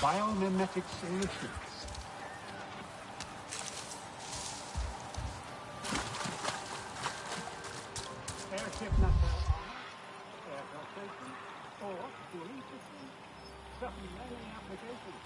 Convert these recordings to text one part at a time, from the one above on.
Biomimetic solutions. Airship nacelle armor, air filtration, or cooling system. Certainly many applications.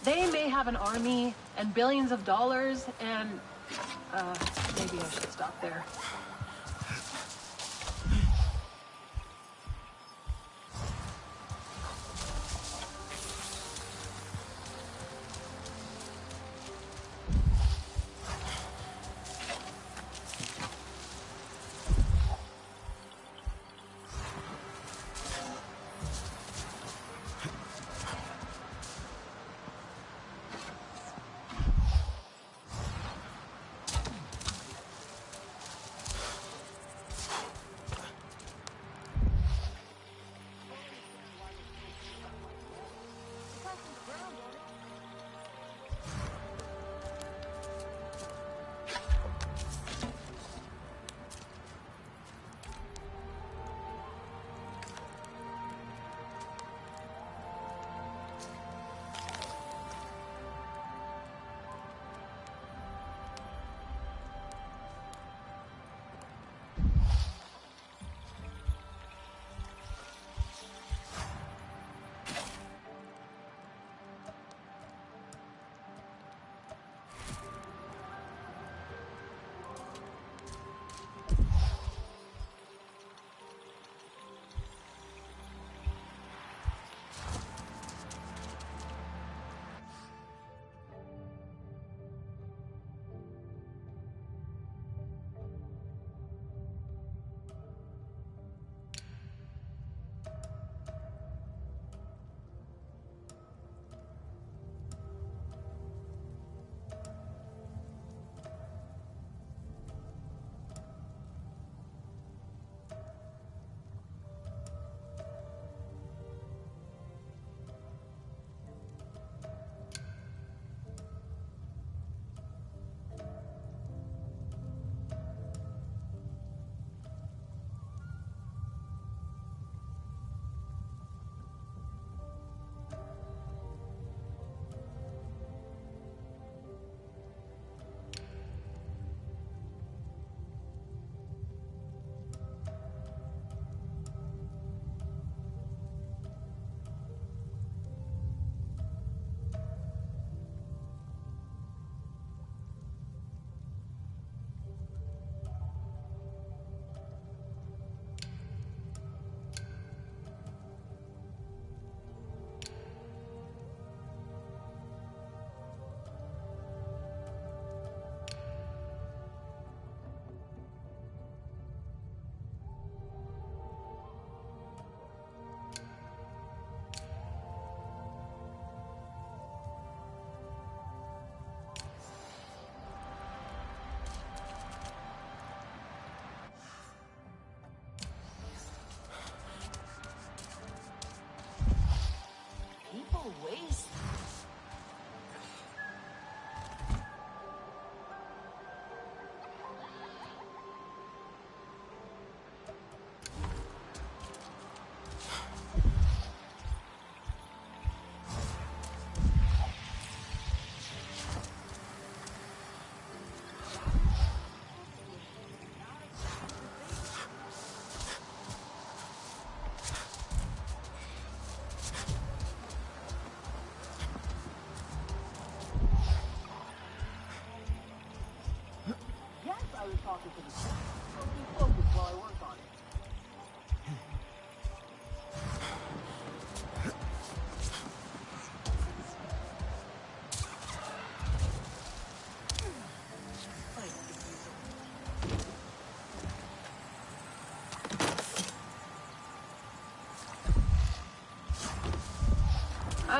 They may have an army and billions of dollars and, maybe I should stop there.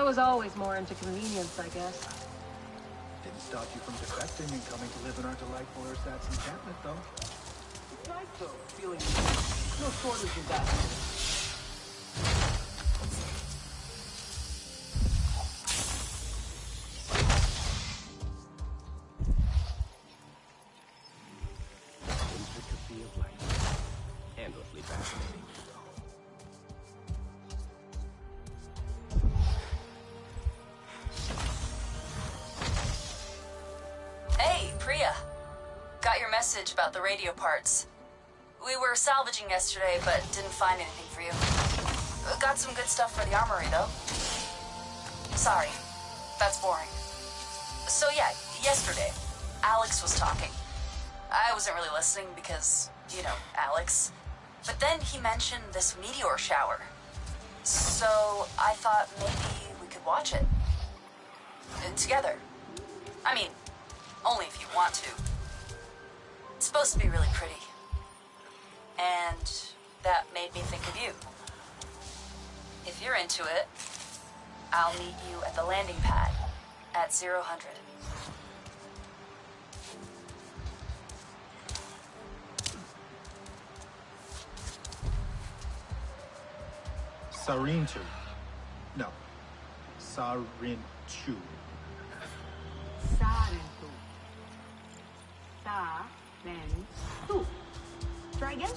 was always more into convenience, I guess. Didn't stop you from defecting and coming to live in our delightful ersatz encampment, though. It's nice though, feeling no shortage of that. Intricacy of life. Endlessly fascinating. Hey, Priya. Got your message about the radio parts. We were salvaging yesterday, but didn't find anything for you. Got some good stuff for the armory, though. Sorry. That's boring. So yeah, yesterday, Alex was talking. I wasn't really listening because, you know, Alex. But then he mentioned this meteor shower. So I thought maybe we could watch it. Together. I mean, only if you want to. It's supposed to be really pretty. And that made me think of you. If you're into it, I'll meet you at the landing pad at 0100. Sarintu. No. Sarintu. Sarentu. Sa-ren-tu. Try again.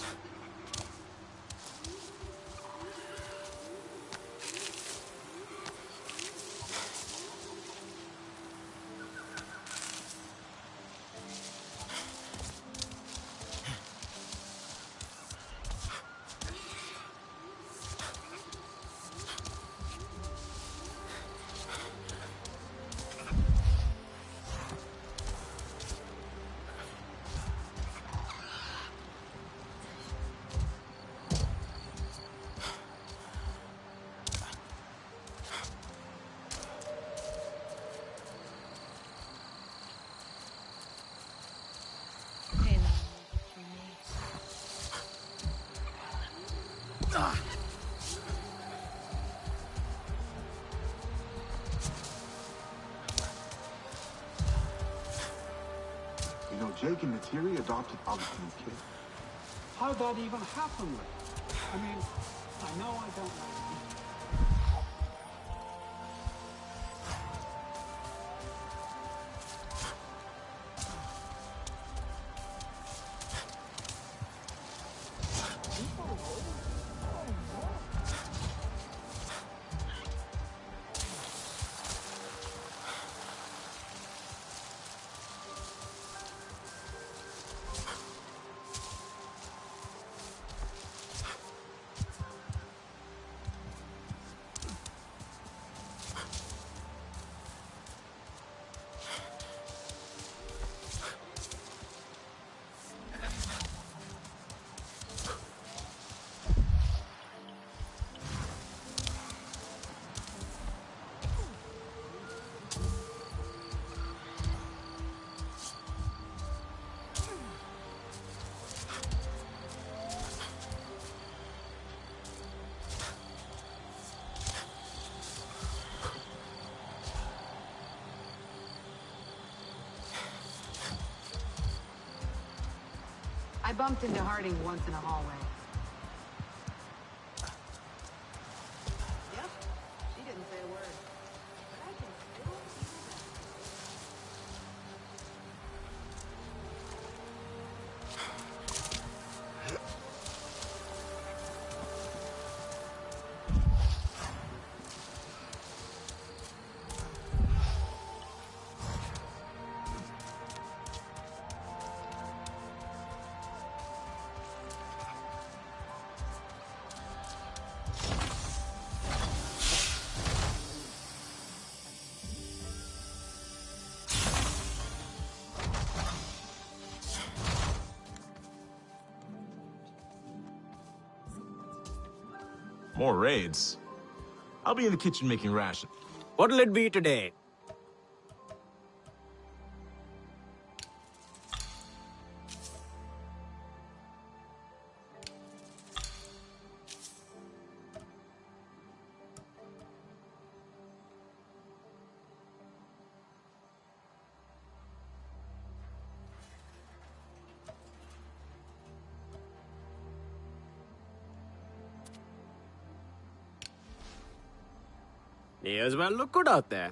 You know, Jake and Natiri adopted Alex and kid. How'd that even happen? I mean, I know I don't know. I bumped into Harding once in a hallway. Yep, she didn't say a word. But I can still hear that. More raids. I'll be in the kitchen making rations. What'll it be today? May as well look good out there.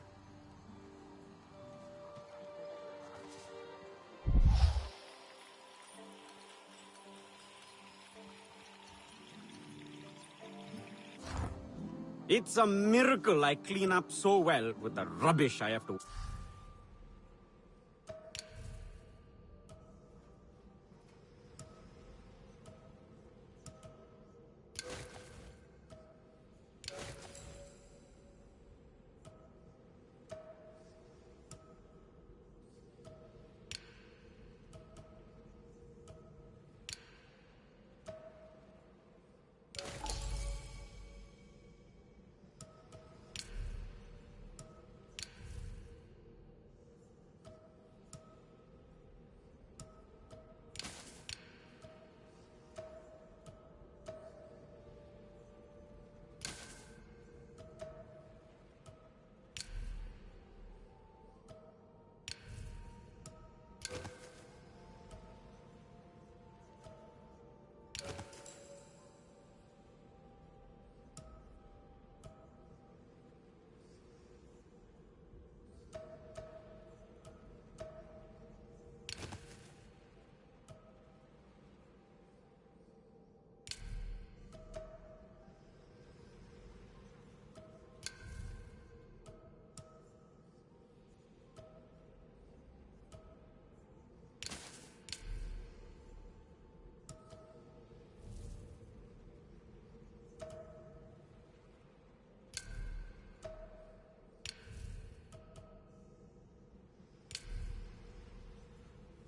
It's a miracle I clean up so well with the rubbish I have to...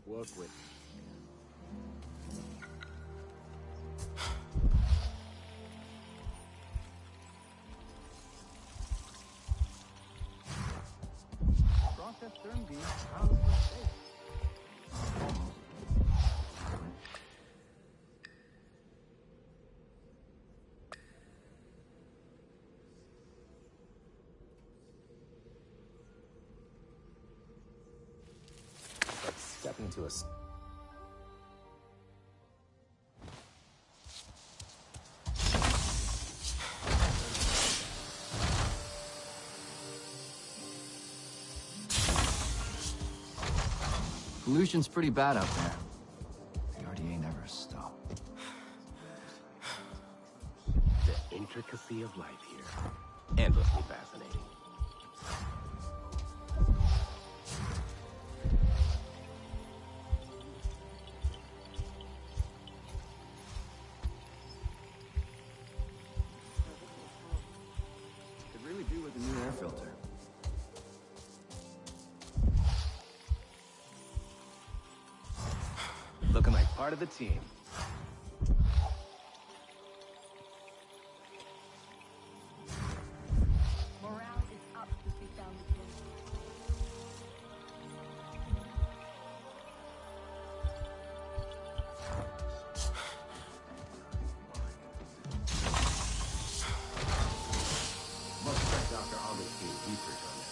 work with. Process stern beam. How's the state? Stepping into a... Pollution's pretty bad out there. The RDA never stop. The intricacy of life here. Endlessly fascinating. Could really do with a new air filter. Looking like part of the team. Morale is up since we found the kid. Must check Dr. Augustine research on this.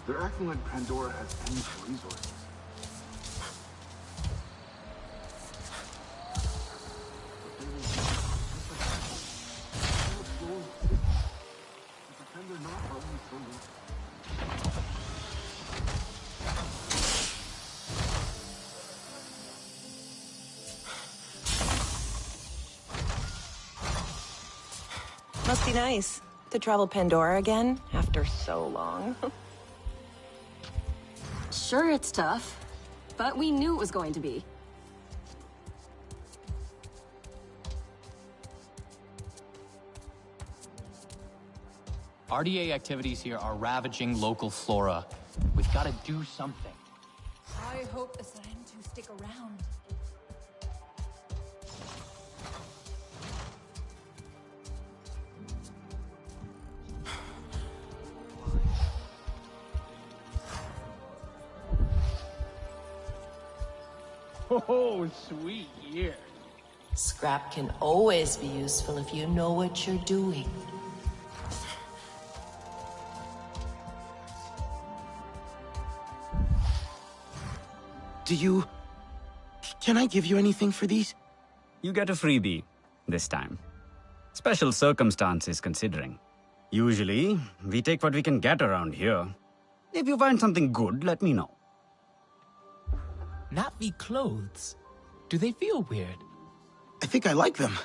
They're acting like Pandora has endless resources. Pretend they're not running so much. Must be nice to travel Pandora again after so long. Sure, it's tough, but we knew it was going to be. RDA activities here are ravaging local flora. We've got to do something. I hope the Sarentu stick around. Oh, sweet year. Scrap can always be useful if you know what you're doing. Can I give you anything for these? You get a freebie this time. Special circumstances considering. Usually, we take what we can get around here. If you find something good, let me know. Navi clothes. Do they feel weird? I think I like them.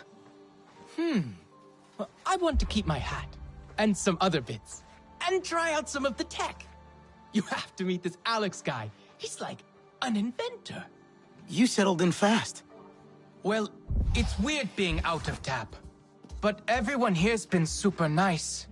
Well, I want to keep my hat. And some other bits. And try out some of the tech. You have to meet this Alex guy. He's like an inventor. You settled in fast. Well, it's weird being out of tap. But everyone here's been super nice.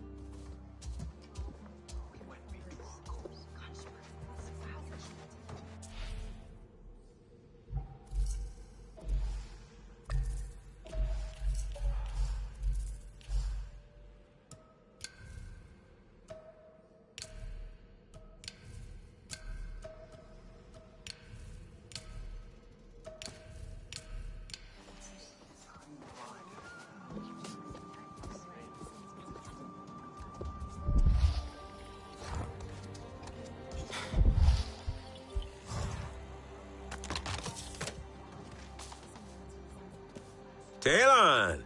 Talon!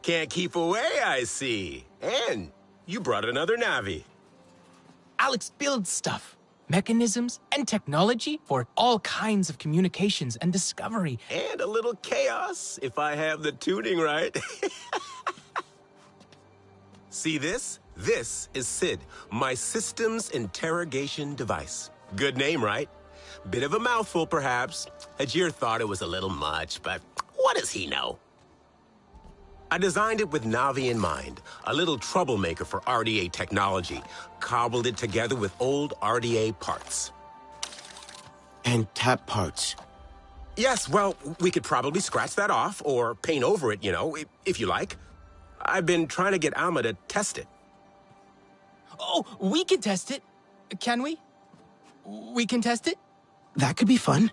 Can't keep away, I see. And you brought another Navi. Alex builds stuff. Mechanisms and technology for all kinds of communications and discovery. And a little chaos, if I have the tuning right. See this? This is SID, my systems interrogation device. Good name, right? Bit of a mouthful, perhaps. Ajir thought it was a little much, but what does he know? I designed it with Navi in mind, a little troublemaker for RDA technology. Cobbled it together with old RDA parts. And tap parts. Yes, well, we could probably scratch that off or paint over it, you know, if you like. I've been trying to get Alma to test it. Oh, we can test it. Can we? We can test it? That could be fun.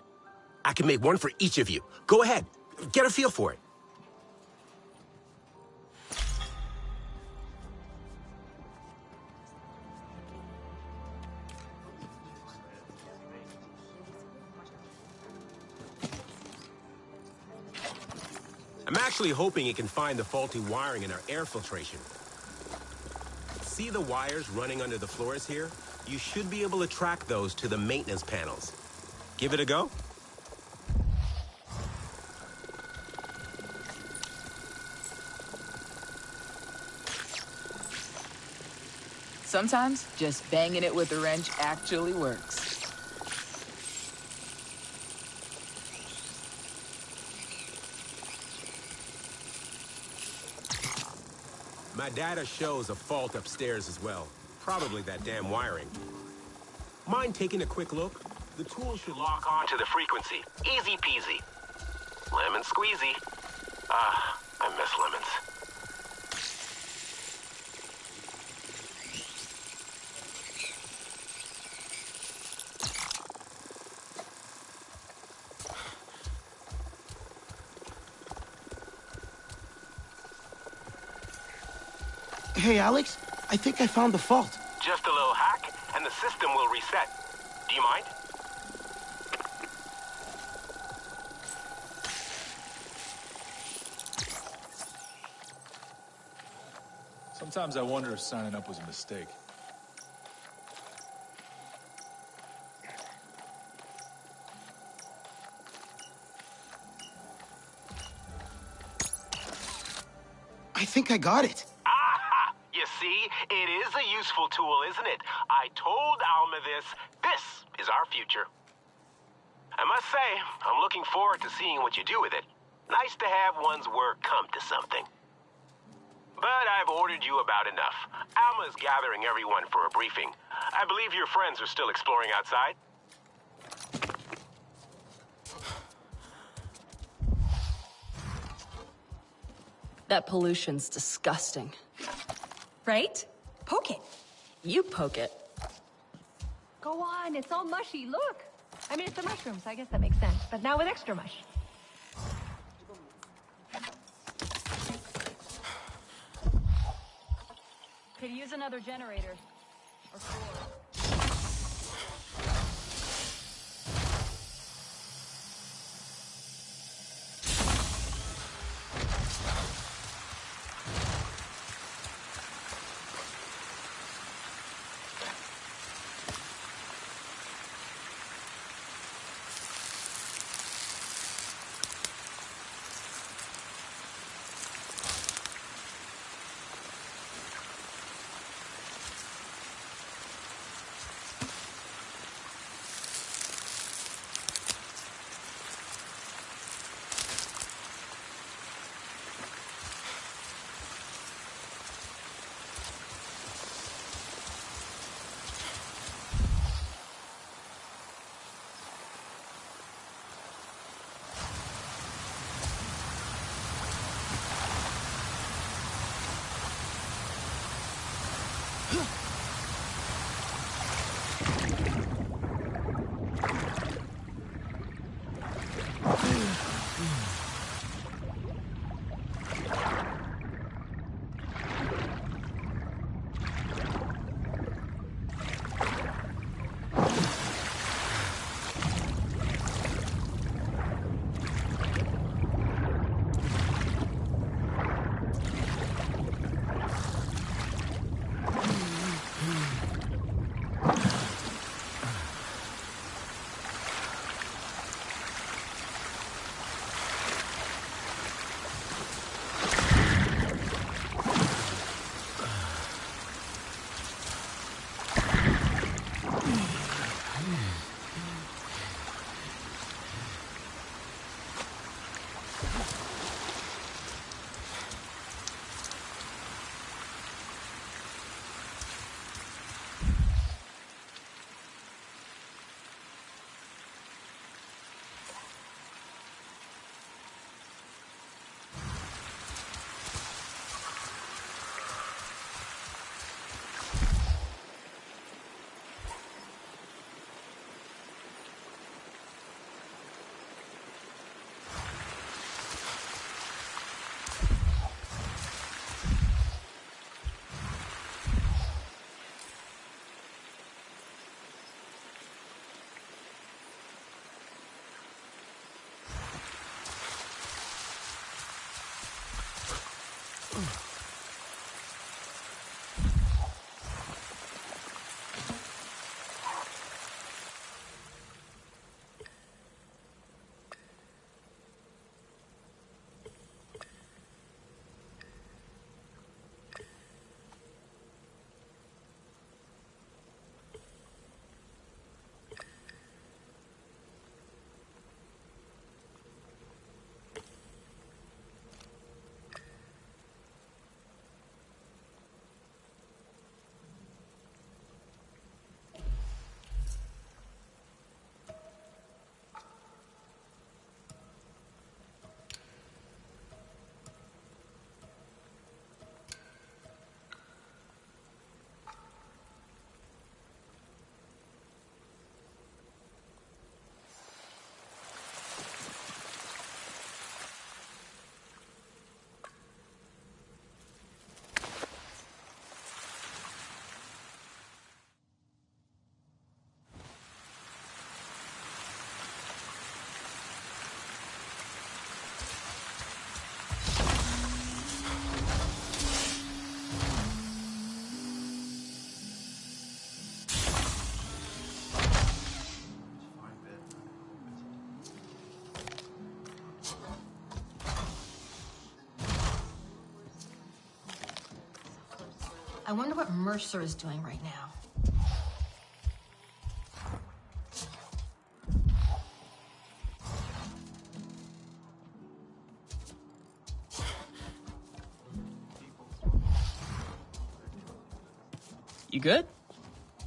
I can make one for each of you. Go ahead. Get a feel for it. I'm actually hoping it can find the faulty wiring in our air filtration. See the wires running under the floors here? You should be able to track those to the maintenance panels. Give it a go. Sometimes just banging it with a wrench actually works. My data shows a fault upstairs as well. Probably that damn wiring. Mind taking a quick look? The tool should lock onto the frequency. Easy peasy. Lemon squeezy. Ah, I miss lemons. Hey, Alex, I think I found the fault. Just a little hack, and the system will reset. Do you mind? Sometimes I wonder if signing up was a mistake. I think I got it. Aha! You see, it is a useful tool, isn't it? I told Alma this. This is our future. I must say, I'm looking forward to seeing what you do with it. Nice to have one's work come to something. But I've ordered you about enough. Alma's gathering everyone for a briefing. I believe your friends are still exploring outside. That pollution's disgusting. Right? Poke it. You poke it. Go on, it's all mushy, look. I mean, it's a mushroom, so I guess that makes sense. But now with extra mush. Could use another generator. Or 4. I wonder what Mercer is doing right now. You good?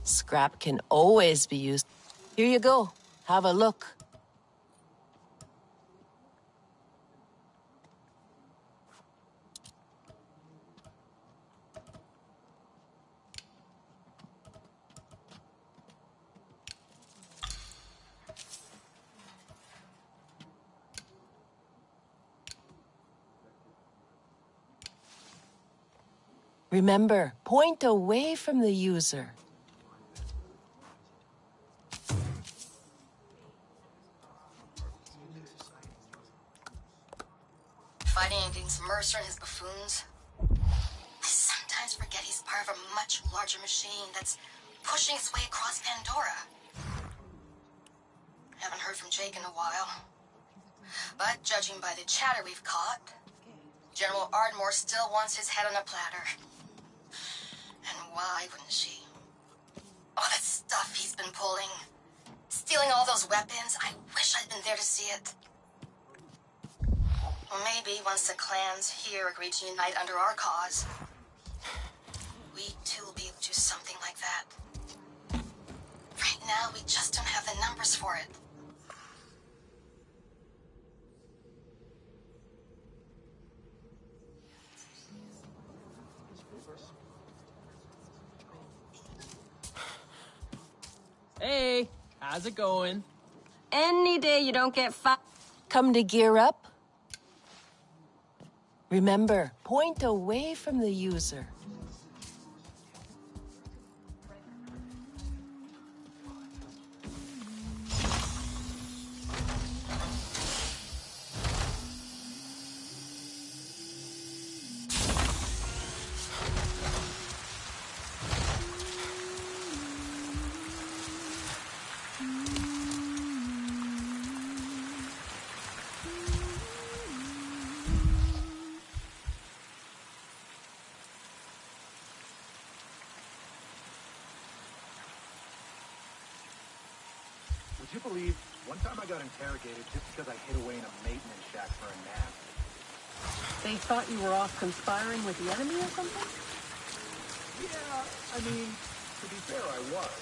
Scrap can always be used. Here you go. Have a look. Remember, point away from the user. Fighting against Mercer and his buffoons. I sometimes forget he's part of a much larger machine that's pushing its way across Pandora. Haven't heard from Jake in a while. But judging by the chatter we've caught, General Ardmore still wants his head on a platter. And why wouldn't she? All that stuff he's been pulling. Stealing all those weapons. I wish I'd been there to see it. Well, maybe once the clans here agree to unite under our cause, we too will be able to do something like that. Right now, we just don't have the numbers for it. Hey, how's it going? Any day you don't get Come to gear up? Remember, point away from the user. Would you believe, one time I got interrogated just because I hid away in a maintenance shack for a nap. They thought you were off conspiring with the enemy or something? Yeah, I mean, to be fair, I was.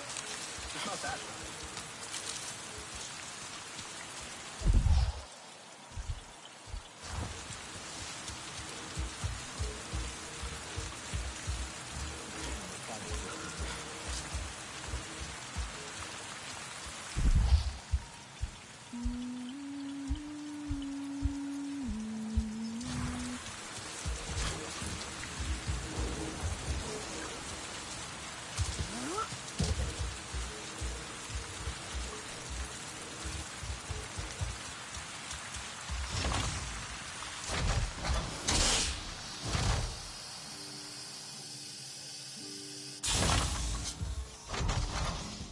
It's not that bad.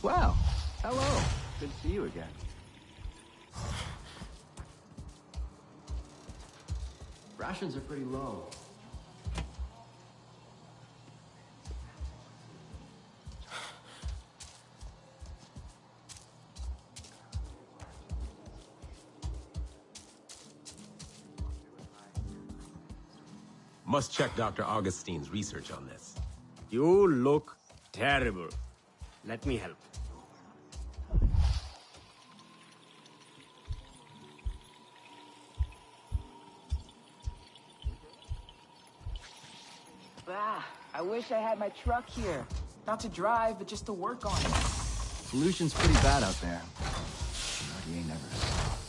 Wow. Hello. Good to see you again. Rations are pretty low. Must check Dr. Augustine's research on this. You look terrible. Let me help. I wish I had my truck here. Not to drive, but just to work on it. Pollution's pretty bad out there. The RDA never stopped.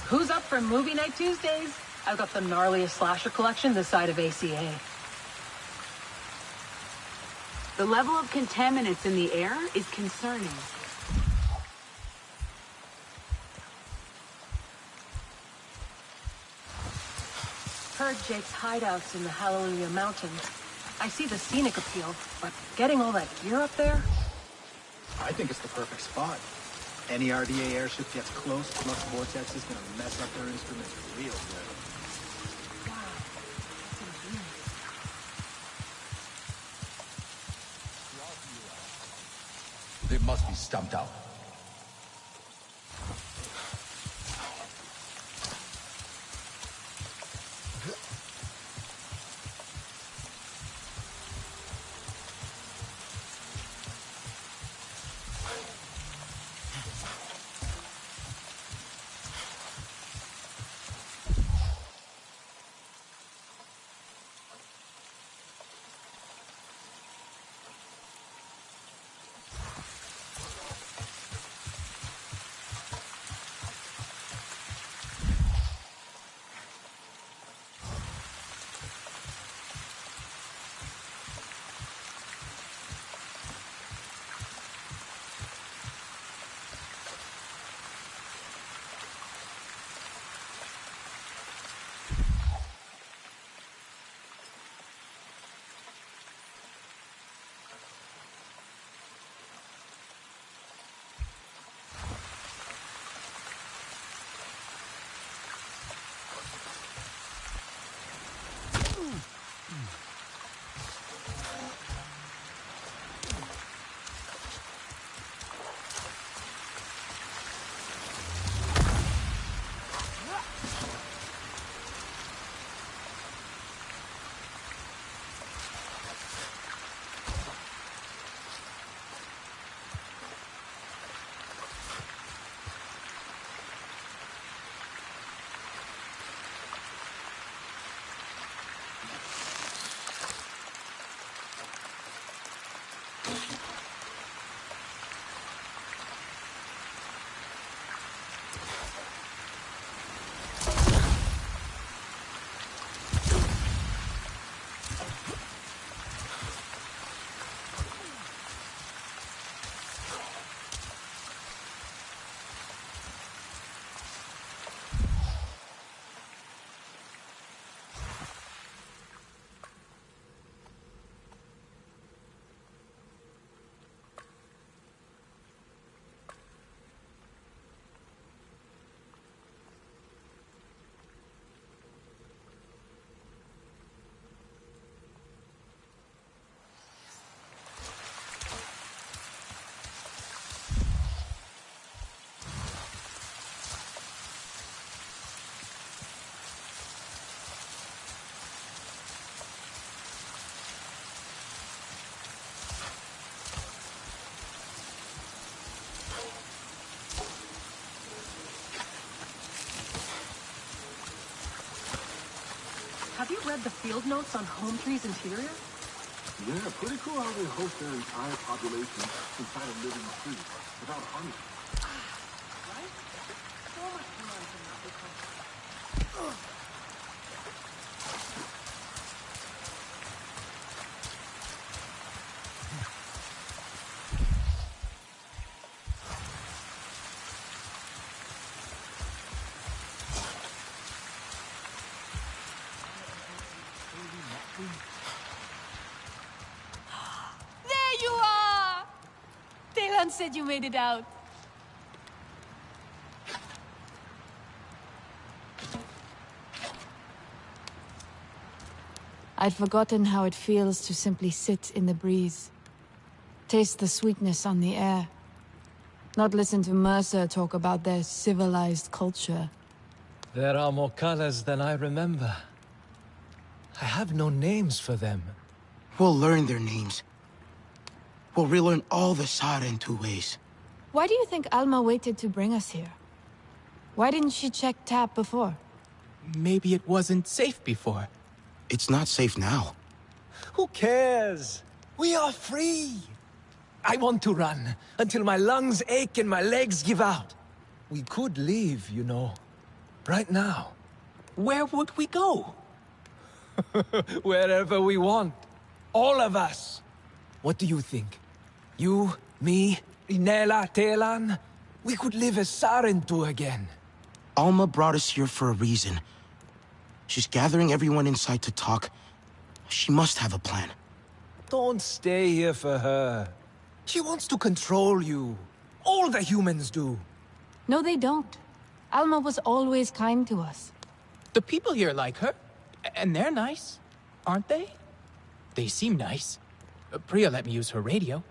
Who's up for movie night Tuesdays? I've got the gnarliest slasher collection this side of ACA. The level of contaminants in the air is concerning. Heard Jake's hideouts in the Hallelujah Mountains. I see the scenic appeal, but getting all that gear up there? I think it's the perfect spot. Any RDA airship gets close, Flux Vortex is gonna mess up their instruments real good. They must be stumped out. Have you read the field notes on Home Tree's interior? Yeah, pretty cool how they host their entire population inside a living tree without harming it. Right? So much noise in that country. There you are! Talon said you made it out. I'd forgotten how it feels to simply sit in the breeze. Taste the sweetness on the air. Not listen to Mercer talk about their civilized culture. There are more colors than I remember. I have no names for them. We'll learn their names. We'll relearn all the Sarentu ways. Why do you think Alma waited to bring us here? Why didn't she check TAP before? Maybe it wasn't safe before. It's not safe now. Who cares? We are free. I want to run until my lungs ache and my legs give out. We could leave, you know. Right now. Where would we go? Wherever we want. All of us. What do you think? You, me, Inela, Telan? We could live as Sarentu again. Alma brought us here for a reason. She's gathering everyone inside to talk. She must have a plan. Don't stay here for her. She wants to control you. All the humans do. No, they don't. Alma was always kind to us. The people here like her. And they're nice, aren't they? They seem nice. Priya let me use her radio.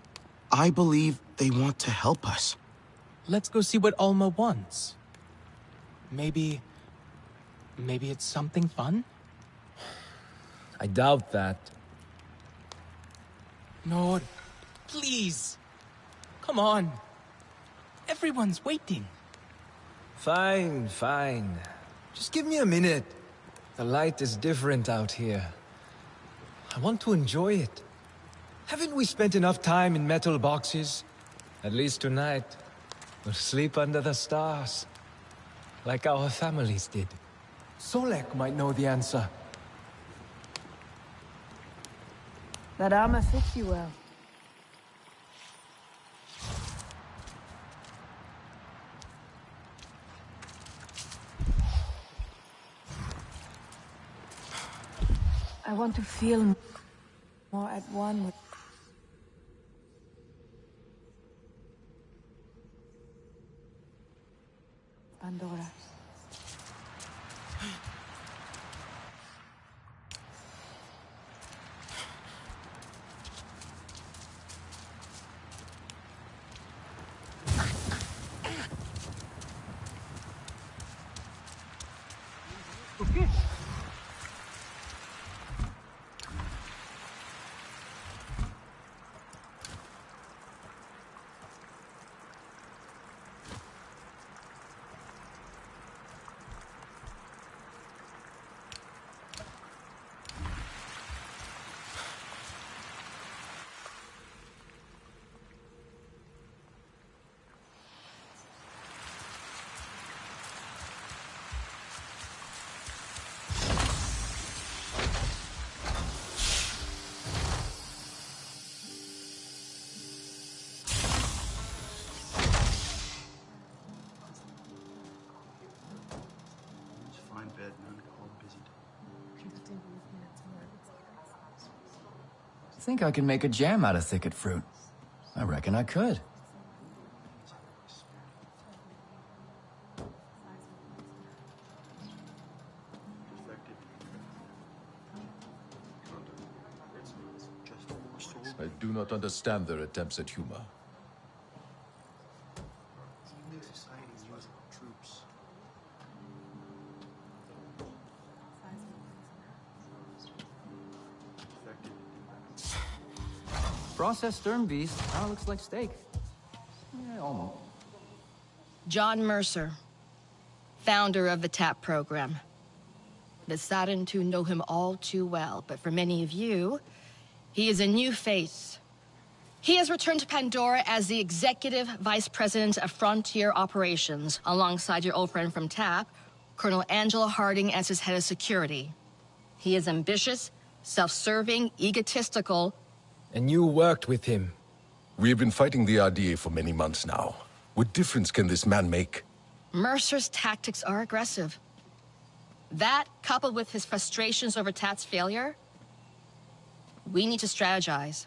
I believe they want to help us. Let's go see what Alma wants. Maybe it's something fun? I doubt that. Nord, please. Come on. Everyone's waiting. Fine, fine. Just give me a minute. The light is different out here. I want to enjoy it. Haven't we spent enough time in metal boxes? At least tonight. We'll sleep under the stars. Like our families did. Solek might know the answer. That armor fits you well. I want to feel more at one with Pandora. I think I can make a jam out of thicket fruit. I reckon I could. I do not understand their attempts at humor. Processed stern beast. Now it looks like steak. Yeah, almost. John Mercer, founder of the TAP program. The Sarentu know him all too well, but for many of you, he is a new face. He has returned to Pandora as the Executive Vice President of Frontier Operations, alongside your old friend from TAP, Colonel Angela Harding, as his head of security. He is ambitious, self-serving, egotistical. And you worked with him. We have been fighting the RDA for many months now. What difference can this man make? Mercer's tactics are aggressive. That, coupled with his frustrations over TAP's failure, we need to strategize.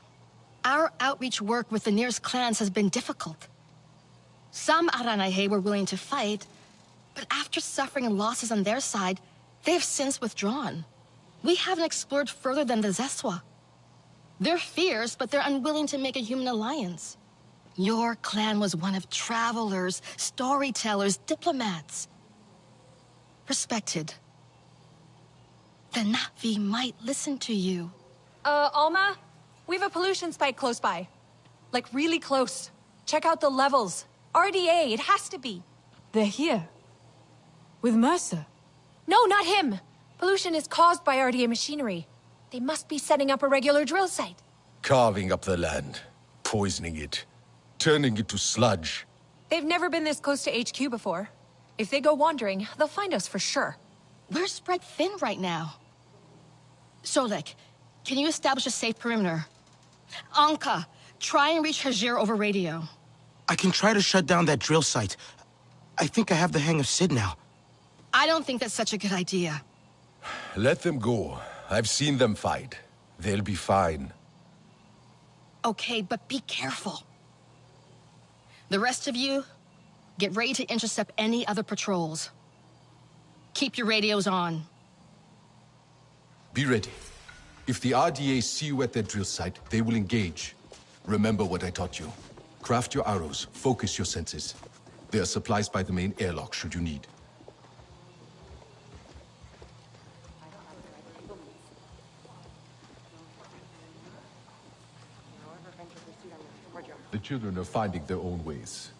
Our outreach work with the nearest clans has been difficult. Some Aranahe were willing to fight, but after suffering losses on their side, they have since withdrawn. We haven't explored further than the Zeswa. They're fierce, but they're unwilling to make a human alliance. Your clan was one of travelers, storytellers, diplomats. Respected. The Na'vi might listen to you. Alma? We have a pollution spike close by. Like, really close. Check out the levels. RDA, it has to be. They're here. With Mercer. No, not him. Pollution is caused by RDA machinery. They must be setting up a regular drill site. Carving up the land, poisoning it, turning it to sludge. They've never been this close to HQ before. If they go wandering, they'll find us for sure. We're spread thin right now. Solek, can you establish a safe perimeter? Anka, try and reach Hajir over radio. I can try to shut down that drill site. I think I have the hang of Sid now. I don't think that's such a good idea. Let them go. I've seen them fight. They'll be fine. Okay, but be careful. The rest of you, get ready to intercept any other patrols. Keep your radios on. Be ready. If the RDA see you at their drill site, they will engage. Remember what I taught you. Craft your arrows, focus your senses. There are supplies by the main airlock should you need. The children are finding their own ways.